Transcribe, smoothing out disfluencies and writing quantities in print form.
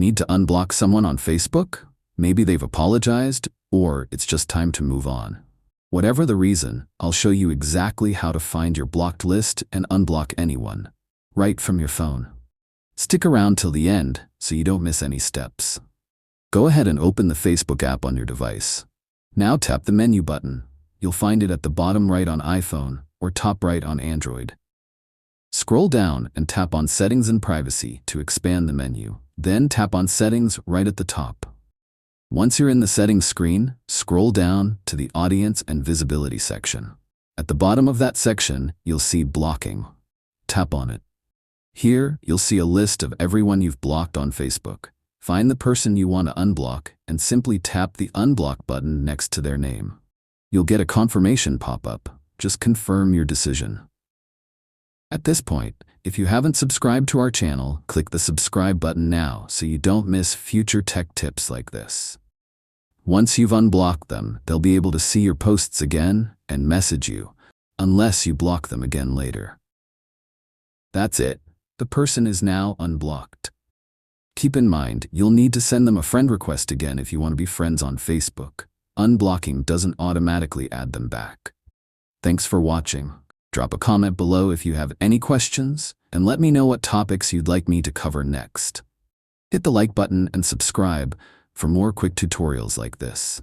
Need to unblock someone on Facebook? Maybe they've apologized, or it's just time to move on. Whatever the reason, I'll show you exactly how to find your blocked list and unblock anyone, right from your phone. Stick around till the end so you don't miss any steps. Go ahead and open the Facebook app on your device. Now tap the menu button. You'll find it at the bottom right on iPhone or top right on Android. Scroll down and tap on Settings and Privacy to expand the menu. Then tap on Settings right at the top. Once you're in the Settings screen, scroll down to the Audience and Visibility section. At the bottom of that section, you'll see Blocking. Tap on it. Here, you'll see a list of everyone you've blocked on Facebook. Find the person you want to unblock and simply tap the Unblock button next to their name. You'll get a confirmation pop-up. Just confirm your decision. At this point, if you haven't subscribed to our channel, click the subscribe button now so you don't miss future tech tips like this. Once you've unblocked them, they'll be able to see your posts again and message you, unless you block them again later. That's it. The person is now unblocked. Keep in mind, you'll need to send them a friend request again if you want to be friends on Facebook. Unblocking doesn't automatically add them back. Thanks for watching. Drop a comment below if you have any questions, and let me know what topics you'd like me to cover next. Hit the like button and subscribe for more quick tutorials like this.